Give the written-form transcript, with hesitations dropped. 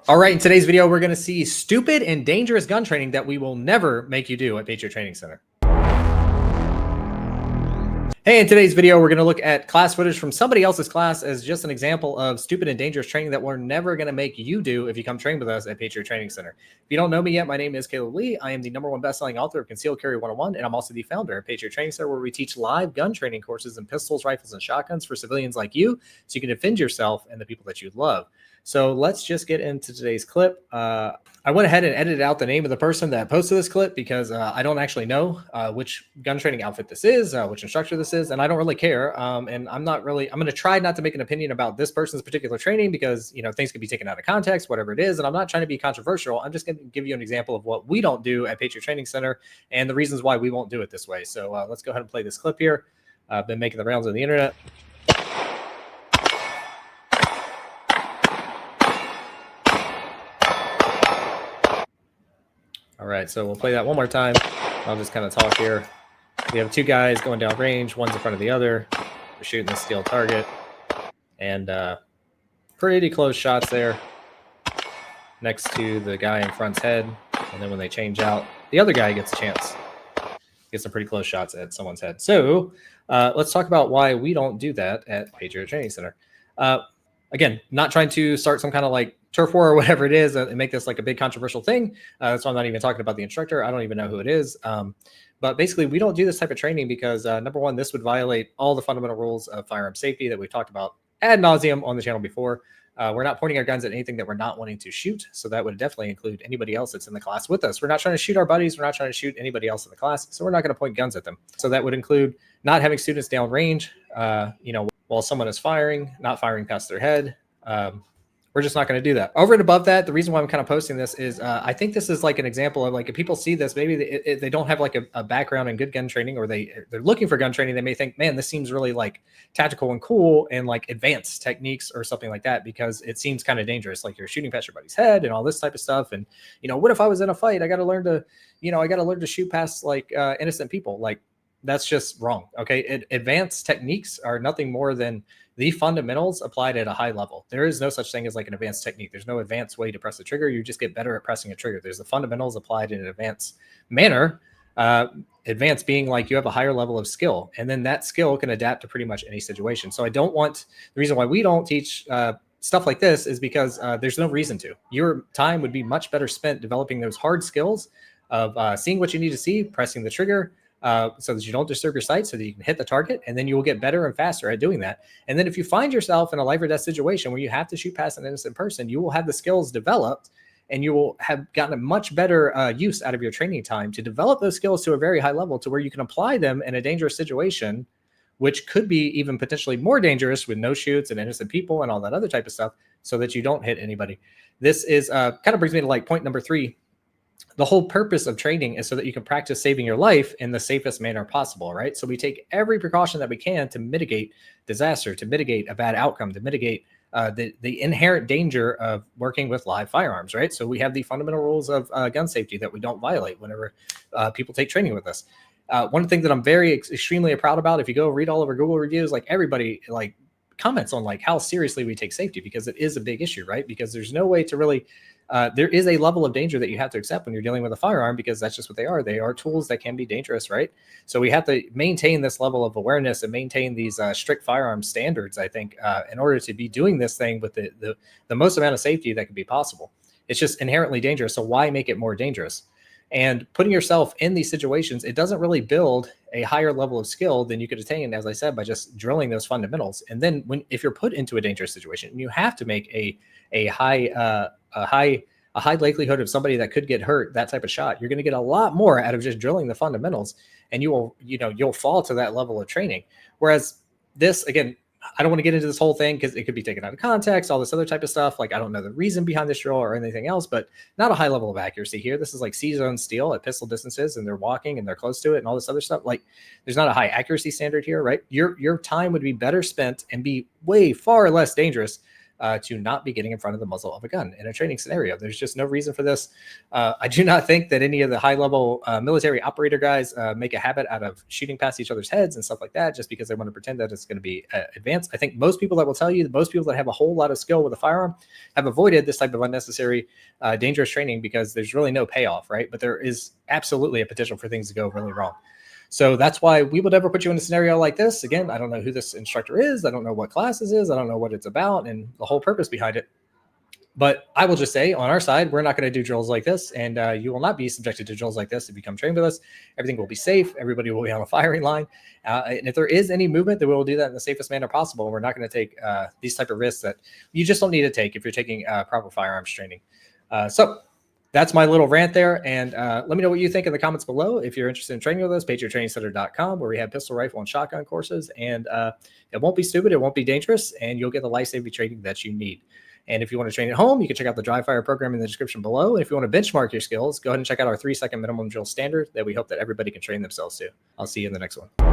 All right, in today's video, we're going to see stupid and dangerous gun training that we will never make you do at Patriot Training Center. Hey, in today's video, we're going to look at class footage from somebody else's class as just an example of stupid and dangerous training that we're never going to make you do if you come train with us at Patriot Training Center. If you don't know me yet, my name is Caleb Lee. I am the #1 best-selling author of Concealed Carry 101, and I'm also the founder of Patriot Training Center, where we teach live gun training courses in pistols, rifles, and shotguns for civilians like you, so you can defend yourself and the people that you love. So let's just get into today's clip. I went ahead and edited out the name of the person that posted this clip because I don't actually know which gun training outfit this is, which instructor this is, and I don't really care. And I'm going to try not to make an opinion about this person's particular training because, you know, things could be taken out of context, whatever it is. And I'm not trying to be controversial. I'm just going to give you an example of what we don't do at Patriot Training Center and the reasons why we won't do it this way. So let's go ahead and play this clip here. I've been making the rounds on the internet. All right, so we'll play that one more time. I'll just kind of talk here. We have two guys going down range. One's in front of the other. We're shooting the steel target. And pretty close shots there next to the guy in front's head. And then when they change out, the other guy gets a chance. Gets some pretty close shots at someone's head. So let's talk about why we don't do that at Patriot Training Center. Again, not trying to start some kind of like turf war or whatever it is and make this like a big controversial thing. That's why I'm not even talking about the instructor. I don't even know who it is. But basically, we don't do this type of training because, number one, this would violate all the fundamental rules of firearm safety that we've talked about ad nauseum on the channel before. We're not pointing our guns at anything that we're not wanting to shoot. So that would definitely include anybody else that's in the class with us. We're not trying to shoot our buddies. We're not trying to shoot anybody else in the class. So we're not going to point guns at them. So that would include not having students down range, while someone is firing, not firing past their head. We're just not going to do that. Over and above that, the reason why I'm kind of posting this is I think this is like an example of like if people see this, maybe they don't have like a background in good gun training, or they're looking for gun training. They may think, man, this seems really like tactical and cool and like advanced techniques or something like that, because it seems kind of dangerous. Like you're shooting past your buddy's head and all this type of stuff. And, what if I was in a fight? I got to learn to shoot past like innocent people. Like that's just wrong. Okay. Advanced techniques are nothing more than the fundamentals applied at a high level. There is no such thing as like an advanced technique. There's no advanced way to press the trigger. You just get better at pressing a trigger. There's the fundamentals applied in an advanced manner. Advanced being like you have a higher level of skill, and then that skill can adapt to pretty much any situation. So the reason why we don't teach stuff like this is because there's no reason to. Your time would be much better spent developing those hard skills of seeing what you need to see, pressing the trigger, so that you don't disturb your sight, so that you can hit the target, and then you will get better and faster at doing that. And then if you find yourself in a life or death situation where you have to shoot past an innocent person, you will have the skills developed, and you will have gotten a much better use out of your training time to develop those skills to a very high level, to where you can apply them in a dangerous situation, which could be even potentially more dangerous with no shoots and innocent people and all that other type of stuff, so that you don't hit anybody. This is kind of brings me to like point number 3. The whole purpose of training is so that you can practice saving your life in the safest manner possible, right? So we take every precaution that we can to mitigate disaster, to mitigate a bad outcome, to mitigate the inherent danger of working with live firearms, right? So we have the fundamental rules of gun safety that we don't violate whenever people take training with us. One thing that I'm extremely proud about, if you go read all of our Google reviews, like everybody like comments on like how seriously we take safety, because it is a big issue, right? Because there's no way to really there is a level of danger that you have to accept when you're dealing with a firearm, because that's just what they are. They are tools that can be dangerous, right? So we have to maintain this level of awareness and maintain these strict firearm standards, I think, in order to be doing this thing with the most amount of safety that could be possible. It's just inherently dangerous, so why make it more dangerous? And putting yourself in these situations, it doesn't really build a higher level of skill than you could attain, as I said, by just drilling those fundamentals. And then if you're put into a dangerous situation, you have to make a high likelihood of somebody that could get hurt, that type of shot, you're going to get a lot more out of just drilling the fundamentals, and you'll fall to that level of training. Whereas this, again, I don't want to get into this whole thing because it could be taken out of context, all this other type of stuff. Like, I don't know the reason behind this drill or anything else, but not a high level of accuracy here. This is like C-zone steel at pistol distances, and they're walking and they're close to it and all this other stuff. Like, there's not a high accuracy standard here, right? Your time would be better spent and be way far less dangerous to not be getting in front of the muzzle of a gun in a training scenario. There's just no reason for this. I do not think that any of the high-level military operator guys make a habit out of shooting past each other's heads and stuff like that just because they want to pretend that it's going to be advanced. I think most people that will tell you, most people that have a whole lot of skill with a firearm have avoided this type of unnecessary, dangerous training because there's really no payoff, right? But there is absolutely a potential for things to go really wrong. So that's why we would never put you in a scenario like this. Again, I don't know who this instructor is. I don't know what class this is. I don't know what it's about and the whole purpose behind it. But I will just say on our side, we're not going to do drills like this. And you will not be subjected to drills like this if you come train with us. Everything will be safe. Everybody will be on a firing line. And if there is any movement, then we will do that in the safest manner possible. We're not going to take these type of risks that you just don't need to take if you're taking proper firearms training. So that's my little rant there. And let me know what you think in the comments below. If you're interested in training with us, patriottrainingcenter.com, where we have pistol, rifle, and shotgun courses. And it won't be stupid. It won't be dangerous. And you'll get the life-saving training that you need. And if you want to train at home, you can check out the dry fire program in the description below. And if you want to benchmark your skills, go ahead and check out our 3-second minimum drill standard that we hope that everybody can train themselves to. I'll see you in the next one.